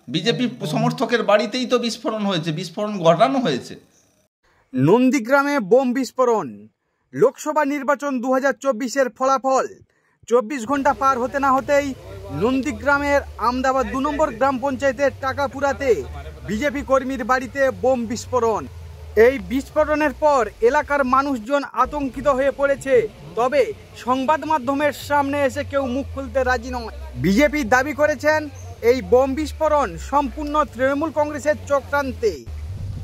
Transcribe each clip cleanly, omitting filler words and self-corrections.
BJP সমর্থকের বাড়িতেই তো বিস্ফোরণ হয়েছে, বিস্ফোরণ ঘটানো হয়েছে। নন্দীগ্রামে বোম বিস্ফোরণ। লোকসভা নির্বাচন 2024-এর ফলাফল 24 ঘন্টা পার হতে না হতেই নন্দীগ্রামের আমদাবাদ 2 নম্বর গ্রাম পঞ্চায়েতের টাকাপুরাতে বিজেপি কর্মীর বাড়িতে বোম বিস্ফোরণ। এই বিস্ফোরণের পর এলাকার মানুষজন আতঙ্কিত হয়ে পড়েছে। তবে সংবাদ মাধ্যমের সামনে এসে কেউ মুখ খুলতে রাজি নয়। বিজেপি দাবি করেছেন এই বোম বিস্ফোরণ সম্পূর্ণ তৃণমূল কংগ্রেসের চক্রান্তে।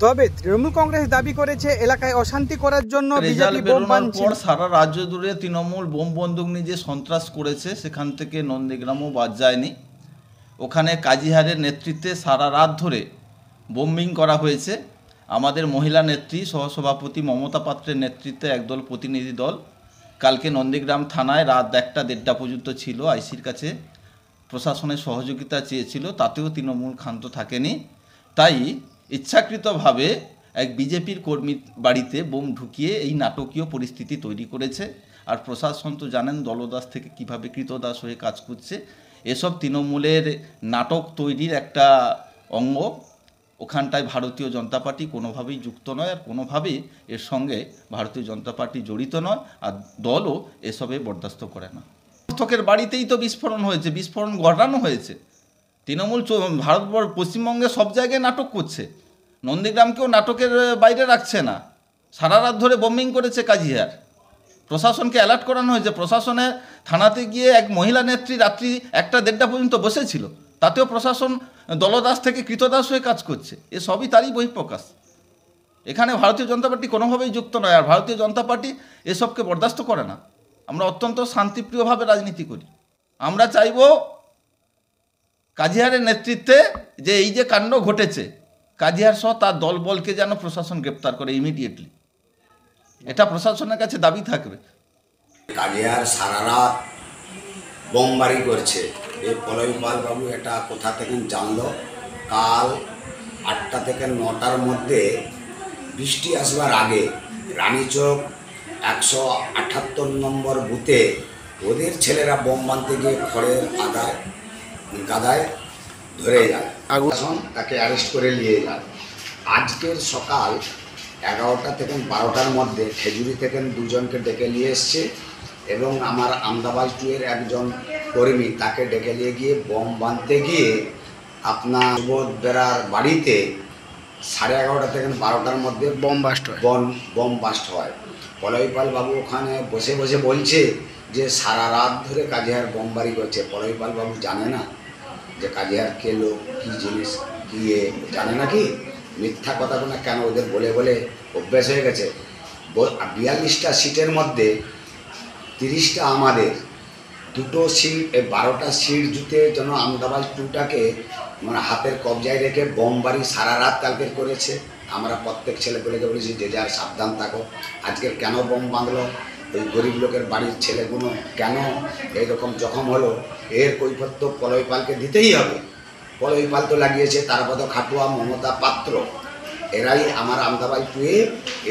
তবে তৃণমূল কংগ্রেস দাবি করেছে এলাকায় অশান্তি করার জন্য বিজেপি বোম বানছে। সারা রাজ্য জুড়ে তৃণমূল বোম বন্দুক নিয়ে যে সন্ত্রাস করেছে, সেখান থেকে নন্দীগ্রামও বাদ যায়নি। ওখানে কাজীহারের নেতৃত্বে সারা রাত ধরে বোম্বিং করা হয়েছে। আমাদের মহিলা নেত্রী সহসভাপতি মমতা পাত্রের নেতৃত্বে একদল প্রতিনিধি দল কালকে নন্দীগ্রাম থানায় রাত 1টা-1:30 পর্যন্ত ছিল। আইসির কাছে প্রশাসনের সহযোগিতা চেয়েছিল, তাতেও তৃণমূল ক্ষান্ত থাকেনি। তাই ইচ্ছাকৃতভাবে এক বিজেপির কর্মীর বাড়িতে বোম ঢুকিয়ে এই নাটকীয় পরিস্থিতি তৈরি করেছে। আর প্রশাসন তো জানেন দলদাস থেকে কিভাবে কৃতদাস হয়ে কাজ করছে। এসব তৃণমূলের নাটক তৈরির একটা অঙ্গ। ওখানটায় ভারতীয় জনতা পার্টি কোনোভাবেই যুক্ত নয়, আর কোনোভাবেই এর সঙ্গে ভারতীয় জনতা পার্টি জড়িত নয়, আর দলও এসবে বরদাস্ত করে না। সমর্থকের বাড়িতেই তো বিস্ফোরণ হয়েছে, বিস্ফোরণ ঘটানো হয়েছে। তৃণমূল ভারতবর্ষ পশ্চিমবঙ্গে সব জায়গায় নাটক করছে, নন্দীগ্রামকেও নাটকের বাইরে রাখছে না। সারা রাত ধরে বোম্বিং করেছে কাজীহার। প্রশাসনকে অ্যালার্ট করানো হয়েছে। প্রশাসনের থানাতে গিয়ে এক মহিলা নেত্রী রাত্রি 1টা-1:30 পর্যন্ত বসেছিল, তাতেও প্রশাসন দলদাস থেকে কৃতদাস হয়ে কাজ করছে। এ সবই তারই বহিঃপ্রকাশ। এখানে ভারতীয় জনতা পার্টি কোনোভাবেই যুক্ত নয়, আর ভারতীয় জনতা পার্টি এসবকে বরদাস্ত করে না। আমরা অত্যন্ত শান্তিপ্রিয়ভাবে রাজনীতি করি। আমরা চাইব কাজীহারের নেতৃত্বে যে এই যে কাণ্ড ঘটেছে, কাজীহার সহ তার দলবলকে যেন প্রশাসন গ্রেপ্তার করে ইমিডিয়েটলি। এটা প্রশাসনের কাছে দাবি থাকবে। কাজীহার সারা রাত বোমবারি করছে। এই পলয় পাল বাবু এটা কোথা থেকে জানলো? কাল 8টা থেকে 9টার মধ্যে বৃষ্টি আসবার আগে রানীচক 178 নম্বর বুথে ওদের ছেলেরা বোম বানতে গিয়ে খড়ের গাদায় ধরে যায়। এখন তাকে অ্যারেস্ট করে নিয়ে যায়। আজকের সকাল 11টা থেকে 12টার মধ্যে খেজুরি থেকে 2 জনকে ডেকে নিয়ে এসছে, এবং আমার আমদাবাদ 2 এর একজন কর্মী তাকে ডেকে নিয়ে গিয়ে বোম বানতে গিয়ে আপনার সুবোধ বেরার বাড়িতে 11:30 থেকে 12টার মধ্যে বোম বাস্ট হয়। পলয়পাল বাবু ওখানে বসে বসে বলছে যে সারা রাত ধরে কাজীহার বোমবারি করছে। পলয়পাল বাবু জানে না যে কাজীহার কে লোক, কী জিনিস, কী জানে না কি? মিথ্যা কথা কোনো কেন ওদের বলে বলে অভ্যাস হয়ে গেছে। 42টা সিটের মধ্যে 30টা আমাদের, 2টো সিট, 12টা সিট জুতে যেন আমদাবাদ 2টাকে মানে হাতের কবজায় রেখে বোমবারি সারা রাত কালকের করেছে। আমরা প্রত্যেক ছেলেগুলোকে বলেছি যে যার সাবধান থাকো। আজকের কেন বোম বাঁধলো, ওই গরিব লোকের বাড়ির ছেলেগুলো কেন এইরকম জখম হলো, এর কৈফিয়ত পলয়পালকে দিতেই হবে। পলয়পাল তো লাগিয়েছে তারাপদ খাটুয়া, মমতা পাত্র, এরাই আমার আমদাবাদ 2-এ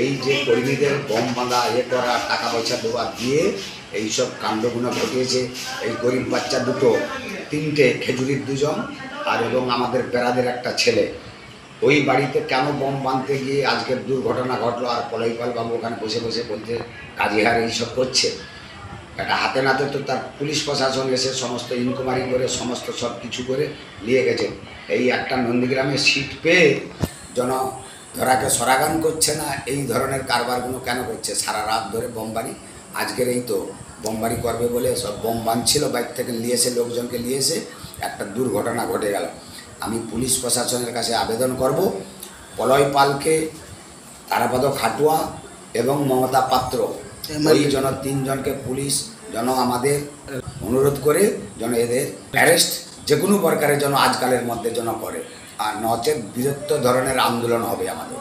এই যে কর্মীদের বোম বাঁধা করা, টাকা পয়সা দেওয়া দিয়ে এইসব কাণ্ডগুলো ঘটিয়েছে। এই গরিব বাচ্চা দুটো, 3টে, খেজুরির 2 জন আর এবং আমাদের বেড়াদের একটা ছেলে, ওই বাড়িতে কেন বোম বাঁধতে গিয়ে আজকের দুর্ঘটনা ঘটলো। আর পলয়পাল বাবু ওখানে বসে বসে বলতে কাজীহার এইসব করছে। একটা হাতে নাতে তো তার পুলিশ প্রশাসন এসে সমস্ত ইনকোয়ারি করে সমস্ত সব কিছু করে নিয়ে গেছে। এই একটা নন্দীগ্রামে সিট পেয়ে ধরাকে সরাগান করছে না, এই ধরনের কারবারগুলো কেন করছে? সারা রাত ধরে বোমবারি। আজকের এই তো বোমবারি করবে বলে সব বোম বাঁধছিল, বাইক থেকে নিয়ে এসে লোকজনকে নিয়ে এসে একটা দুর্ঘটনা ঘটে গেল। আমি পুলিশ প্রশাসনের কাছে আবেদন করব, পলয় পালকে, তারাপদ খাটুয়া এবং মমতা পাত্র, ওই জন 3 জনকে পুলিশ যেন আমাদের অনুরোধ করে যেন এদের অ্যারেস্ট যে কোনো প্রকারের যেন আজকালের মধ্যে যেন করে, আর নচেত বৃহত্তর ধরনের আন্দোলন হবে আমাদের।